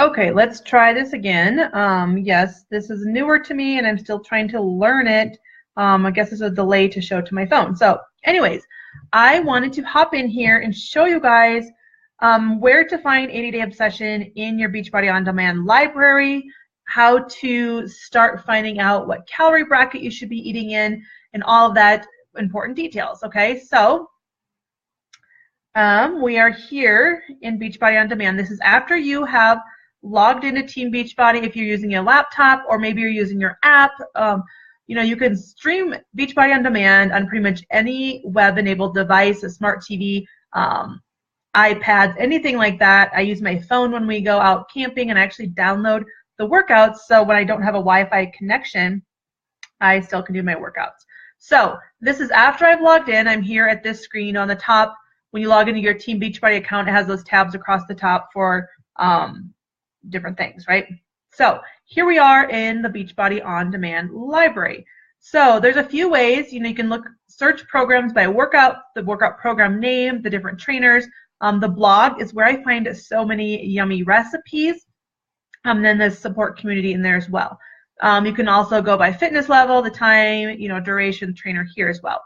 Okay, let's try this again. Yes, this is newer to me and I'm still trying to learn it. I guess there's a delay to show to my phone. So anyways, I wanted to hop in here and show you guys where to find 80-Day Obsession in your Beachbody On Demand library, how to start finding out what calorie bracket you should be eating in, and all of that important details. Okay, so we are here in Beachbody On Demand. This is after you have logged into Team Beachbody if you're using your laptop or maybe you're using your app. You know, you can stream Beachbody On Demand on pretty much any web-enabled device, a smart TV, iPads, anything like that. I use my phone when we go out camping and I actually download the workouts, so when I don't have a Wi-Fi connection, I still can do my workouts. So this is after I've logged in. I'm here at this screen on the top. When you log into your Team Beachbody account, it has those tabs across the top for different things, right? So here we are in the Beachbody On Demand library. So there's a few ways. You know, you can search programs by workout, the workout program name, the different trainers. The blog is where I find so many yummy recipes. Then there's support community in there as well. You can also go by fitness level, the time, you know, duration, trainer here as well.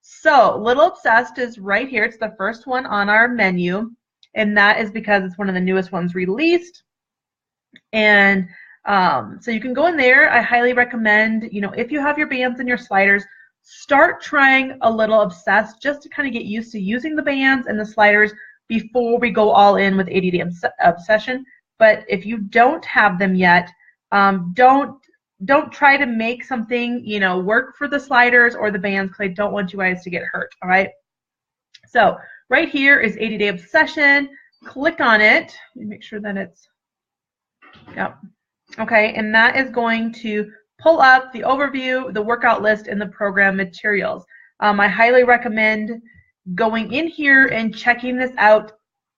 So Little Obsessed is right here. It's the first one on our menu, and that is because it's one of the newest ones released. And so you can go in there. I highly recommend, you know, if you have your bands and your sliders, start trying a Little Obsessed just to kind of get used to using the bands and the sliders before we go all in with 80-Day Obsession. But if you don't have them yet, don't try to make something, you know, work for the sliders or the bands, because I don't want you guys to get hurt, all right? So right here is 80-Day Obsession. Click on it. Let me make sure that it's, yep. Okay, and that is going to pull up the overview, the workout list, and the program materials. I highly recommend going in here and checking this out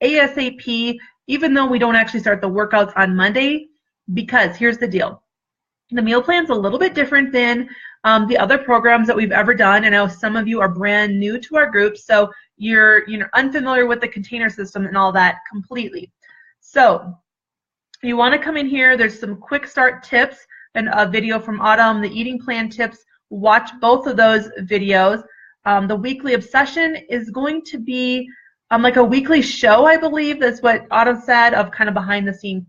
ASAP, even though we don't actually start the workouts on Monday, because here's the deal. The meal plan's a little bit different than the other programs that we've ever done. I know some of you are brand new to our group, so you're unfamiliar with the container system and all that completely. So you want to come in here. There's some quick start tips and a video from Autumn, the eating plan tips. Watch both of those videos. The weekly obsession is going to be like a weekly show, I believe. That's what Autumn said, of kind of behind the scene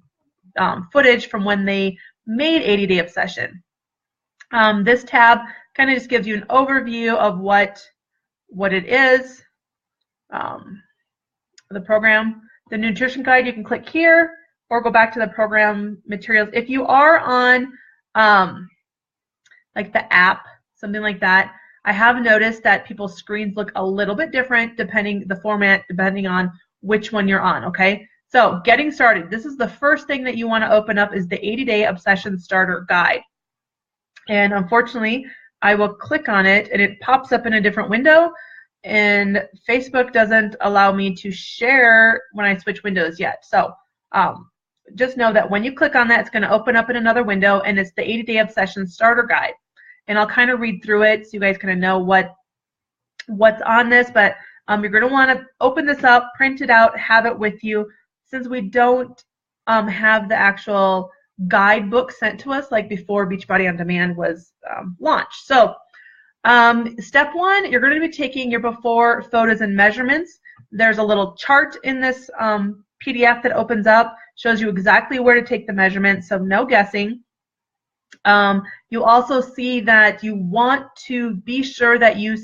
footage from when they made 80-Day Obsession. This tab kind of just gives you an overview of what it is, the program. The nutrition guide, you can click here or go back to the program materials. If you are on like the app, something like that, I have noticed that people's screens look a little bit different depending on which one you're on, okay? So getting started, this is the first thing that you want to open up, is the 80-Day Obsession Starter Guide. And unfortunately, I will click on it and it pops up in a different window, and Facebook doesn't allow me to share when I switch windows yet. So just know that when you click on that, it's going to open up in another window, and it's the 80-Day Obsession Starter Guide. And I'll kind of read through it so you guys kind of know what's on this, but you're going to want to open this up, print it out, have it with you, since we don't have the actual guidebook sent to us like before Beachbody On Demand was launched. So step one, you're going to be taking your before photos and measurements. There's a little chart in this PDF that opens up, shows you exactly where to take the measurements, so no guessing. You also see that you want to be sure that you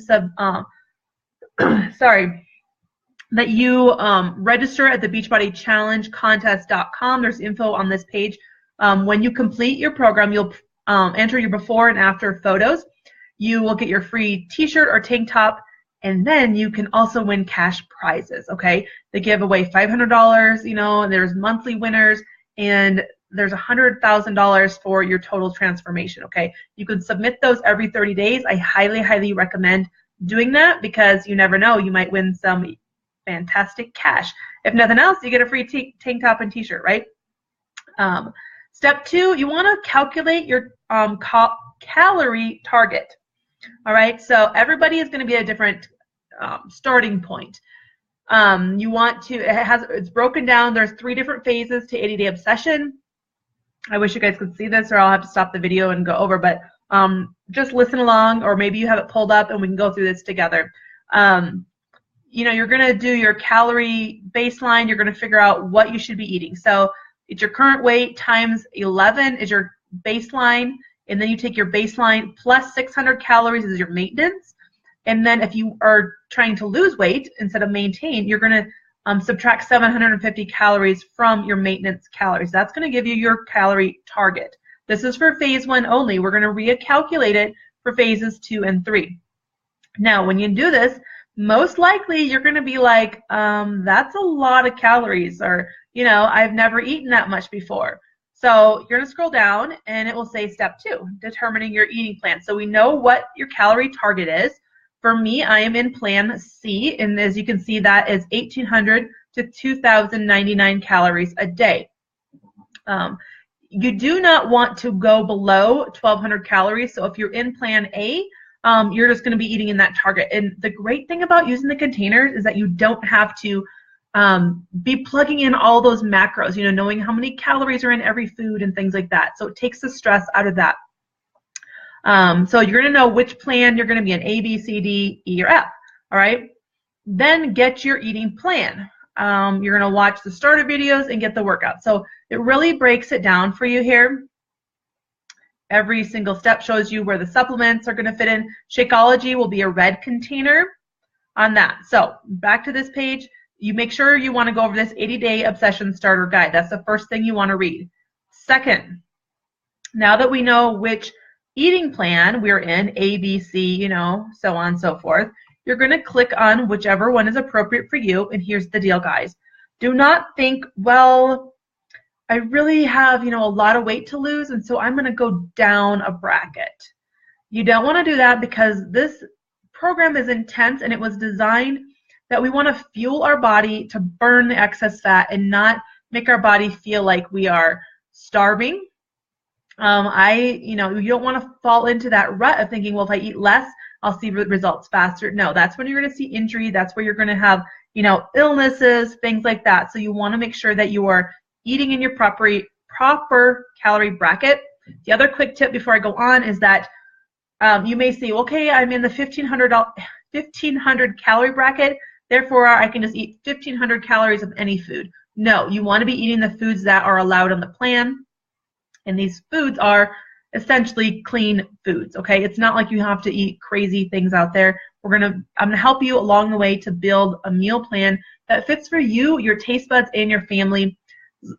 register at the beachbodychallengecontest.com. There's info on this page. When you complete your program, you'll enter your before and after photos. You will get your free t-shirt or tank top, and then you can also win cash prizes, okay? They give away $500, you know, and there's monthly winners, and there's $100,000 for your total transformation, okay? You can submit those every 30 days. I highly, highly recommend doing that, because you never know, you might win some fantastic cash. If nothing else, you get a free tank top and t-shirt, right? Step two, you want to calculate your calorie target. All right, so everybody is going to be at a different starting point. You want to, it's broken down. There's 3 different phases to 80-day obsession. I wish you guys could see this, or I'll have to stop the video and go over, but just listen along, or maybe you have it pulled up and we can go through this together. You know, you're going to do your calorie baseline. You're going to figure out what you should be eating. So it's your current weight times 11 is your baseline, and then you take your baseline plus 600 calories as your maintenance. And then if you are trying to lose weight instead of maintain, you're going to subtract 750 calories from your maintenance calories. That's going to give you your calorie target. This is for phase 1 only. We're going to recalculate it for phases 2 and 3. Now, when you do this, most likely you're going to be like, that's a lot of calories, or, you know, I've never eaten that much before. So you're going to scroll down and it will say step 2, determining your eating plan. So we know what your calorie target is. For me, I am in plan C, and as you can see, that is 1,800 to 2,099 calories a day. You do not want to go below 1,200 calories. So if you're in plan A, you're just going to be eating in that target. And the great thing about using the containers is that you don't have to be plugging in all those macros, you know, knowing how many calories are in every food and things like that. So it takes the stress out of that. So you're going to know which plan you're going to be in, A, B, C, D, E, or F. All right. Then get your eating plan. You're going to watch the starter videos and get the workout. So it really breaks it down for you here. Every single step shows you where the supplements are going to fit in. Shakeology will be a red container on that. So back to this page, you make sure you want to go over this 80-day obsession starter guide. That's the first thing you want to read. Second, now that we know which eating plan we're in, A, B, C, you know, so on and so forth, you're going to click on whichever one is appropriate for you. And here's the deal, guys. Do not think, well, I really have, you know, a lot of weight to lose, and so I'm going to go down a bracket. You don't want to do that, because this program is intense, and it was designed that we want to fuel our body to burn the excess fat and not make our body feel like we are starving. You know, you don't want to fall into that rut of thinking, well, if I eat less, I'll see results faster. No, that's when you're going to see injury. That's where you're going to have, you know, illnesses, things like that. So you want to make sure that you are eating in your proper calorie bracket. The other quick tip before I go on is that you may say, okay, I'm in the 1,500 calorie bracket, therefore I can just eat 1,500 calories of any food. No, you want to be eating the foods that are allowed on the plan, and these foods are essentially clean foods, okay? It's not like you have to eat crazy things out there. I'm gonna help you along the way to build a meal plan that fits for you, your taste buds, and your family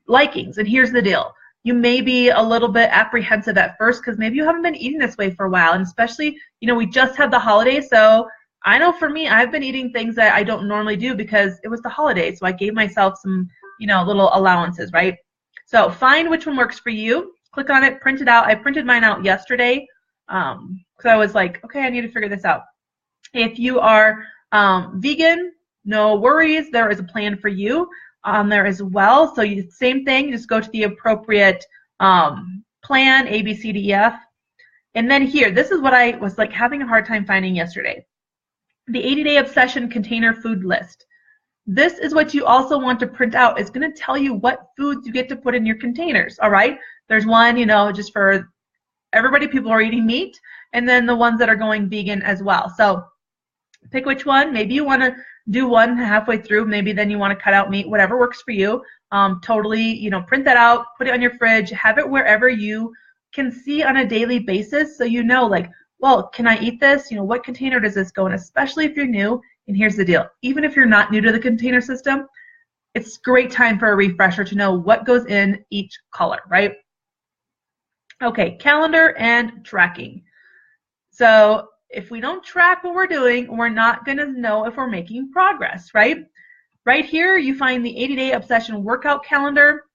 likings. And here's the deal. You may be a little bit apprehensive at first because maybe you haven't been eating this way for a while, and especially, you know, we just had the holidays, so I know for me, I've been eating things that I don't normally do because it was the holidays, so I gave myself some, you know, little allowances, right? So find which one works for you. Click on it, print it out. I printed mine out yesterday because I was like, okay, I need to figure this out. If you are vegan, no worries. There is a plan for you on there as well. So same thing, just go to the appropriate plan, A, B, C, D, E, F. And then here, this is what I was like having a hard time finding yesterday. The 80-day obsession container food list. This is what you also want to print out. It's going to tell you what foods you get to put in your containers, all right? There's one, you know, just for everybody, people are eating meat, and then the ones that are going vegan as well. So pick which one. Maybe you want to do one halfway through. Maybe then you want to cut out meat, whatever works for you. Totally, you know, print that out, put it on your fridge, have it wherever you can see on a daily basis so you know, like, well, can I eat this? You know, what container does this go in? Especially if you're new. And here's the deal. Even if you're not new to the container system, it's a great time for a refresher to know what goes in each color, right? Okay, calendar and tracking. So if we don't track what we're doing, we're not going to know if we're making progress, right? Right here, you find the 80-day obsession workout calendar.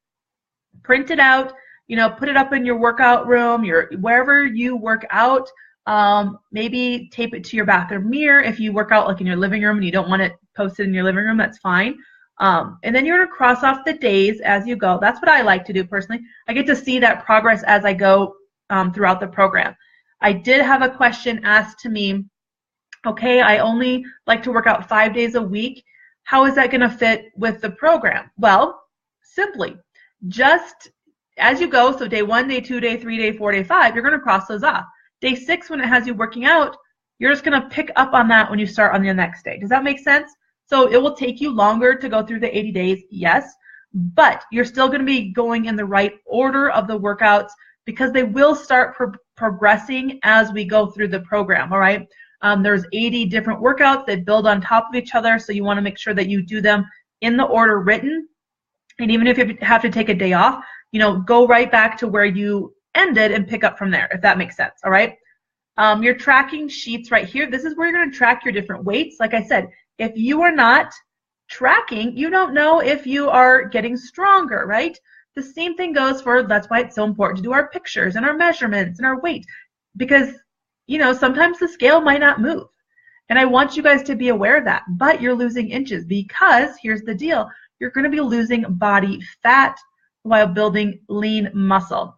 Print it out, you know, put it up in your workout room, wherever you work out. Maybe tape it to your bathroom mirror. If you work out like in your living room and you don't want it posted in your living room, that's fine. And then you're going to cross off the days as you go. That's what I like to do personally. I get to see that progress as I go throughout the program. I did have a question asked to me, okay, I only like to work out 5 days a week. how is that going to fit with the program? Well, simply, just as you go, so day 1, day 2, day 3, day 4, day 5, you're going to cross those off. Day 6, when it has you working out, you're just going to pick up on that when you start on the next day. Does that make sense? So it will take you longer to go through the 80 days, yes, but you're still going to be going in the right order of the workouts because they will start progressing as we go through the program, all right? There's 80 different workouts that build on top of each other, so you want to make sure that you do them in the order written. And even if you have to take a day off, go right back to where you ended and pick up from there, if that makes sense, all right? Your tracking sheets right here, this is where you're going to track your different weights. Like I said, if you are not tracking, you don't know if you are getting stronger, right? The same thing goes for, that's why it's so important to do our pictures and our measurements and our weight, because, sometimes the scale might not move. And I want you guys to be aware of that, but you're losing inches because here's the deal. You're going to be losing body fat while building lean muscle.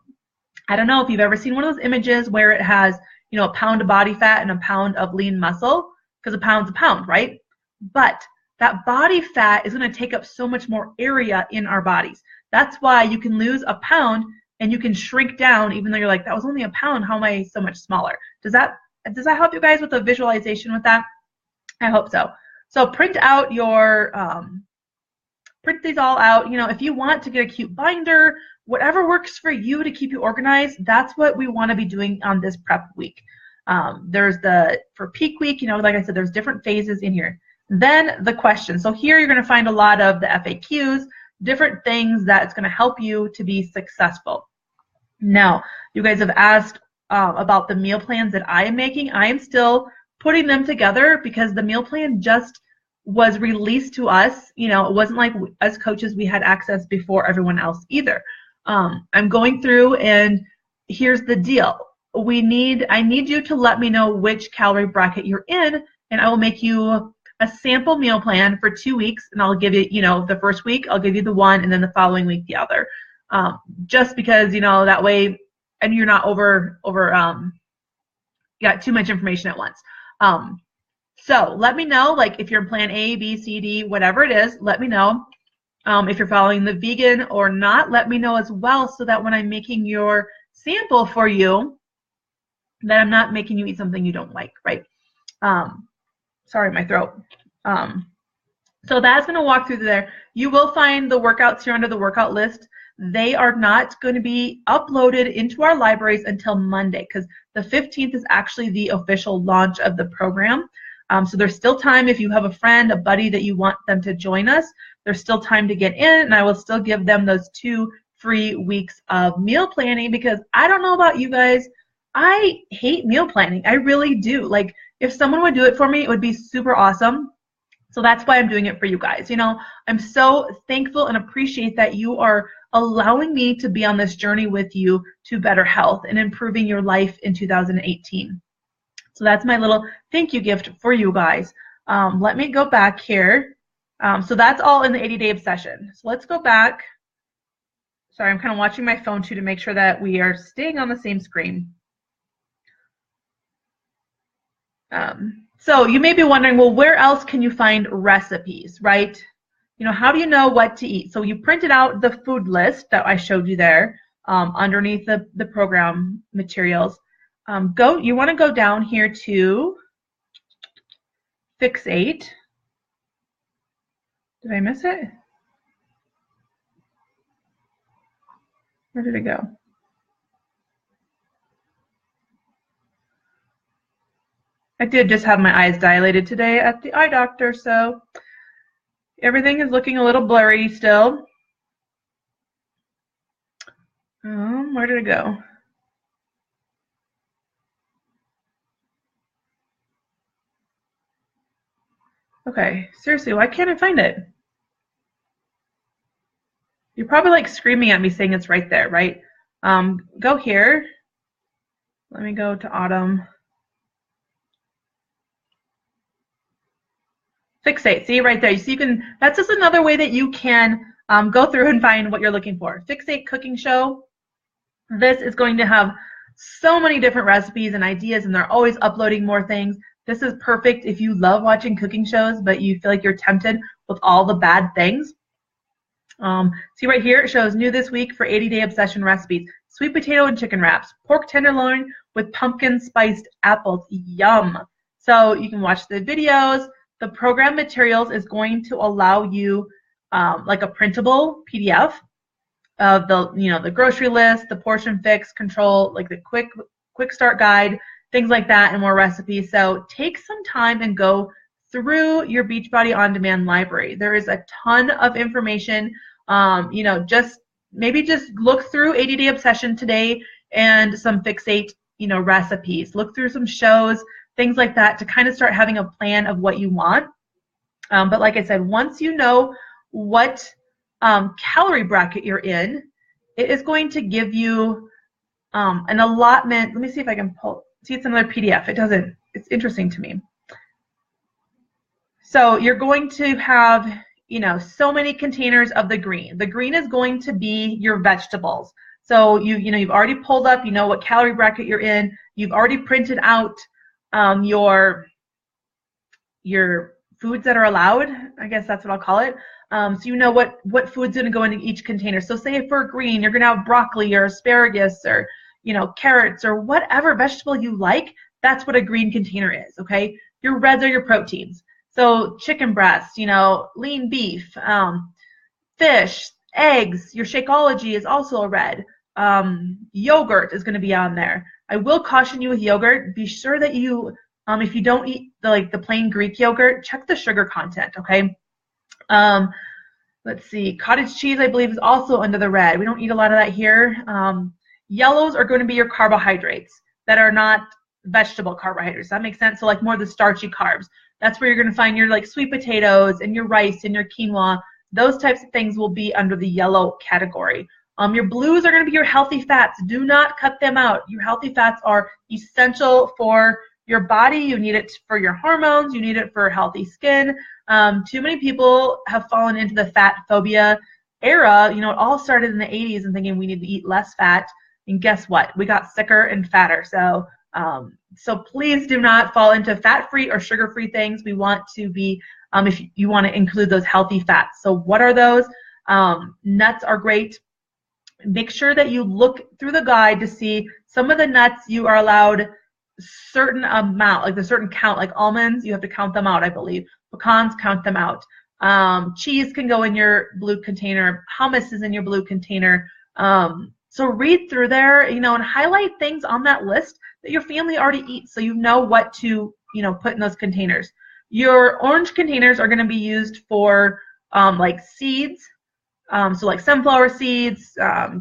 I don't know if you've ever seen one of those images where it has, a pound of body fat and a pound of lean muscle, because a pound's a pound, right? But that body fat is going to take up so much more area in our bodies. That's why you can lose a pound and you can shrink down, even though you're like, that was only a pound, how am I so much smaller? Does that help you guys with the visualization with that? I hope so. So print out your, print these all out. If you want to get a cute binder, whatever works for you to keep you organized, that's what we want to be doing on this prep week. There's for peak week, like I said, there's different phases in here. Then the questions. So here you're going to find a lot of the FAQs, different things that's going to help you to be successful. Now, you guys have asked about the meal plans that I am making. I am still putting them together because the meal plan just was released to us. It wasn't like as coaches we had access before everyone else either. I'm going through, and here's the deal. I need you to let me know which calorie bracket you're in, and I will make you a sample meal plan for 2 weeks, and I'll give you, the first week, I'll give you the one, and then the following week, the other. Just because, that way, and you're not you got too much information at once. So let me know, like if you're in plan A, B, C, D, whatever it is, let me know. If you're following the vegan or not, let me know as well, so that when I'm making your sample for you, that I'm not making you eat something you don't like, right? Sorry, my throat. So that's going to walk through there. You will find the workouts here under the workout list. They are not going to be uploaded into our libraries until Monday, because the 15th is actually the official launch of the program. So there's still time if you have a friend, a buddy that you want them to join us. There's still time to get in, and I will still give them those 2 free weeks of meal planning, because I don't know about you guys, I hate meal planning. I really do. Like, if someone would do it for me, it would be super awesome. So that's why I'm doing it for you guys. I'm so thankful and appreciate that you are allowing me to be on this journey with you to better health and improving your life in 2018. So that's my little thank you gift for you guys. Let me go back here. So that's all in the 80-day obsession. So let's go back. Sorry, I'm kind of watching my phone too to make sure that we are staying on the same screen. So you may be wondering, well, where else can you find recipes, right? How do you know what to eat? So you printed out the food list that I showed you there underneath the program materials. You want to go down here to Fixate. Did I miss it? Where did it go? I did just have my eyes dilated today at the eye doctor, so everything is looking a little blurry still. Where did it go? Okay, seriously, why can't I find it? You're probably like screaming at me saying it's right there, right? Go here. Let me go to Autumn. Fixate, see right there. You see, that's just another way that you can go through and find what you're looking for. Fixate Cooking Show. This is going to have so many different recipes and ideas, and they're always uploading more things. This is perfect if you love watching cooking shows, but you feel like you're tempted. with all the bad things. See right here, it shows new this week for 80-day obsession recipes. Sweet potato and chicken wraps, pork tenderloin with pumpkin spiced apples. Yum. So you can watch the videos. The program materials is going to allow you like a printable PDF of the grocery list, the portion fix, control, like the quick start guide, things like that, and more recipes. So take some time and go through your Beachbody On Demand library. There is a ton of information. Maybe just look through 80-Day Obsession today and some Fixate, recipes. Look through some shows, things like that, to kind of start having a plan of what you want. But like I said, once you know what calorie bracket you're in, it is going to give you an allotment. Let me see if I can see it's another PDF. It doesn't. It's interesting to me. So you're going to have, so many containers of the green. The green is going to be your vegetables. So you've already pulled up, what calorie bracket you're in. You've already printed out your foods that are allowed. I guess that's what I'll call it. So you know what food's going to go into each container. So say for green, you're going to have broccoli or asparagus or carrots or whatever vegetable you like. That's what a green container is. Okay. Your reds are your proteins. So chicken breast, lean beef, fish, eggs. Your Shakeology is also a red. Yogurt is going to be on there. I will caution you with yogurt. Be sure that you, if you don't eat the plain Greek yogurt, check the sugar content. Okay. Let's see. Cottage cheese, I believe, is also under the red. We don't eat a lot of that here. Yellows are going to be your carbohydrates that are not vegetable carbohydrates. That makes sense. So like more of the starchy carbs. That's where you're going to find your sweet potatoes and your rice and your quinoa. Those types of things will be under the yellow category. Your blues are going to be your healthy fats. Do not cut them out. Your healthy fats are essential for your body. You need it for your hormones. You need it for healthy skin. Too many people have fallen into the fat phobia era. It all started in the 80s and thinking we need to eat less fat. And guess what? We got sicker and fatter. So please do not fall into fat-free or sugar-free things. We want to be, if you want to include those healthy fats. So what are those? Nuts are great. Make sure that you look through the guide to see some of the nuts you are allowed certain amount, like the certain count, like almonds, you have to count them out, I believe. Pecans, count them out. Cheese can go in your blue container. Hummus is in your blue container. So read through there, and highlight things on that list that your family already eats, so you know what to, put in those containers. Your orange containers are going to be used for like seeds, so like sunflower seeds,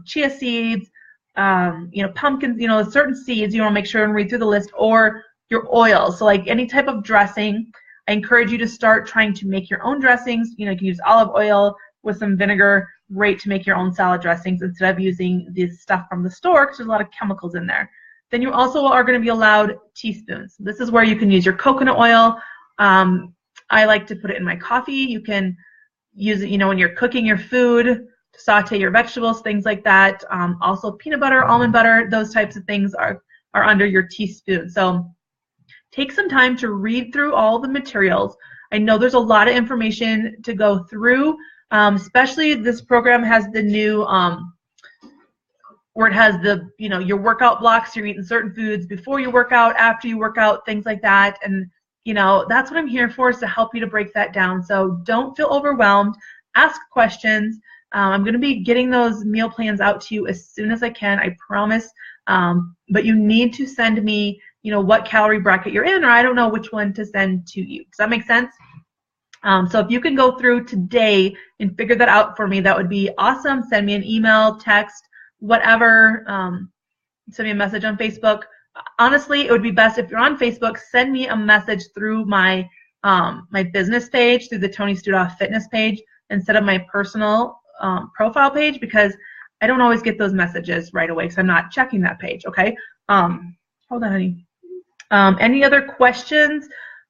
chia seeds, pumpkins, certain seeds you want to make sure and read through the list, or your oils. So like any type of dressing, I encourage you to start trying to make your own dressings. You can use olive oil with some vinegar. Great to make your own salad dressings instead of using this stuff from the store because there's a lot of chemicals in there. Then you also are going to be allowed teaspoons. This is where you can use your coconut oil. I like to put it in my coffee. You can use it, when you're cooking your food, to saute your vegetables, things like that. Also peanut butter, almond butter, those types of things are under your teaspoon. So take some time to read through all the materials. I know there's a lot of information to go through. Especially this program has the new, where it has the, your workout blocks, you're eating certain foods before you work out, after you work out, things like that. And, that's what I'm here for, is to help you to break that down. So don't feel overwhelmed. Ask questions. I'm going to be getting those meal plans out to you as soon as I can, I promise. But you need to send me, what calorie bracket you're in, or I don't know which one to send to you. Does that make sense? So if you can go through today and figure that out for me, that would be awesome. Send me an email, text, whatever. Send me a message on Facebook. Honestly, it would be best if you're on Facebook, send me a message through my my business page, through the Toni Studoff Fitness page, instead of my personal profile page, because I don't always get those messages right away because I'm not checking that page. Okay. Hold on, honey. Any other questions?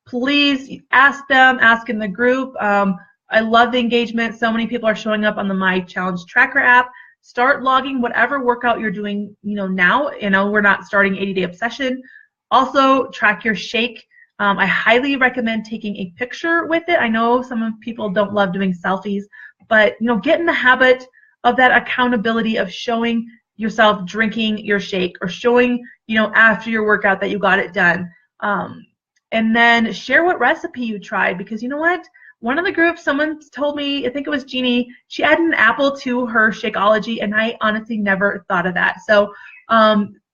Please ask them, ask in the group. I love the engagement. So many people are showing up on the My Challenge Tracker app. Start logging whatever workout you're doing, now. We're not starting 80-Day Obsession. Also, track your shake. I highly recommend taking a picture with it. I know some people don't love doing selfies, but get in the habit of that accountability of showing yourself drinking your shake, or showing after your workout that you got it done. And then share what recipe you tried, because you know what? One of the groups, someone told me, I think it was Jeannie, she added an apple to her Shakeology, and I honestly never thought of that. So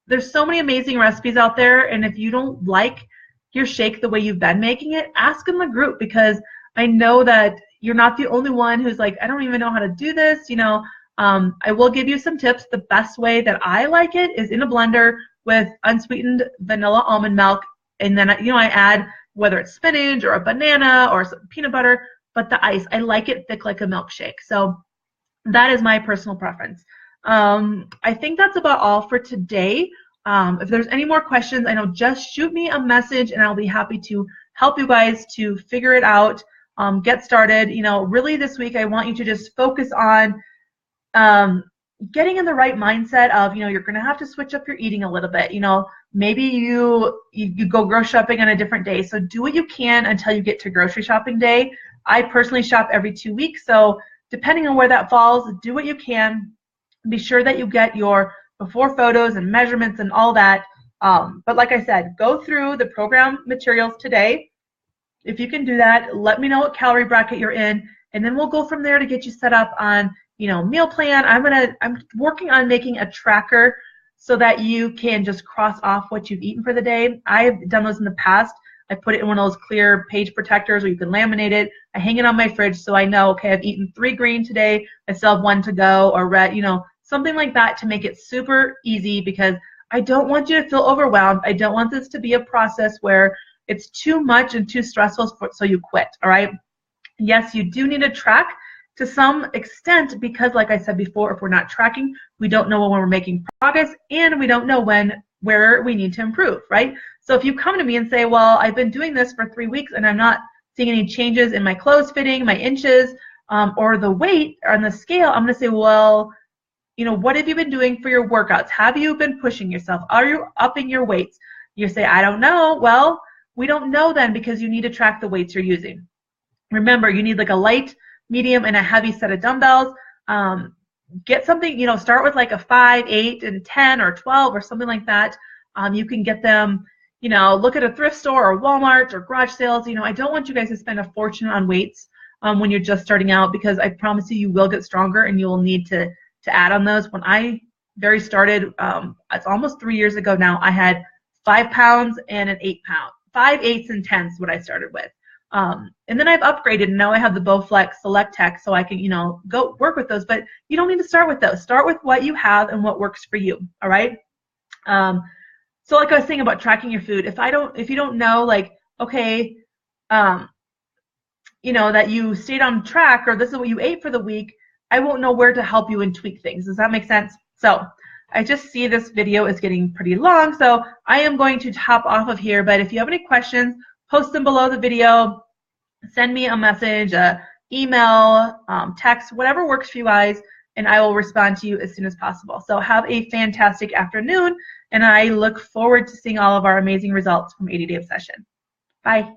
there's so many amazing recipes out there, and if you don't like your shake the way you've been making it, ask in the group, because I know that you're not the only one who's like, I don't even know how to do this. I will give you some tips. The best way that I like it is in a blender with unsweetened vanilla almond milk, and then I add whether it's spinach or a banana or some peanut butter, but the ice, I like it thick like a milkshake. So that is my personal preference. I think that's about all for today. If there's any more questions, I know, just shoot me a message and I'll be happy to help you guys to figure it out, get started. Really this week I want you to just focus on getting in the right mindset of, you're going to have to switch up your eating a little bit. Maybe you go grocery shopping on a different day. So do what you can until you get to grocery shopping day. I personally shop every 2 weeks. So depending on where that falls, do what you can. Be sure that you get your before photos and measurements and all that. But like I said, go through the program materials today. If you can do that, let me know what calorie bracket you're in, and then we'll go from there to get you set up on meal plan. I'm working on making a tracker so that you can just cross off what you've eaten for the day. I've done those in the past. I put it in one of those clear page protectors where you can laminate it. I hang it on my fridge so I know, okay, I've eaten 3 green today, I still have 1 to go, or red, something like that, to make it super easy, because I don't want you to feel overwhelmed. I don't want this to be a process where it's too much and too stressful so you quit, all right? Yes, you do need to track to some extent, because like I said before, if we're not tracking, we don't know when we're making progress, and we don't know where we need to improve, right? So if you come to me and say, well, I've been doing this for 3 weeks and I'm not seeing any changes in my clothes fitting, my inches, or the weight on the scale, I'm going to say, well, what have you been doing for your workouts? Have you been pushing yourself? Are you upping your weights? You say, I don't know. Well, we don't know then, because you need to track the weights you're using. Remember, you need like a light, medium, and a heavy set of dumbbells. Get something, start with like a 5, 8, and 10, or 12, or something like that. You can get them, look at a thrift store or Walmart or garage sales. I don't want you guys to spend a fortune on weights when you're just starting out, because I promise you will get stronger and you will need to add on those. When I very started, it's almost 3 years ago now, I had 5 pounds and an 8 pound. 5, 8s, and 10s is what I started with. And then I've upgraded, and now I have the Bowflex Select Tech, so I can, go work with those. But you don't need to start with those. Start with what you have and what works for you. All right. So like I was saying about tracking your food, if you don't know, like, okay, that you stayed on track, or this is what you ate for the week, I won't know where to help you and tweak things. Does that make sense? So I just see this video is getting pretty long, so I am going to hop off of here. But if you have any questions, post them below the video. Send me a message, email, text, whatever works for you guys, and I will respond to you as soon as possible. So have a fantastic afternoon, and I look forward to seeing all of our amazing results from 80 Day Obsession. Bye.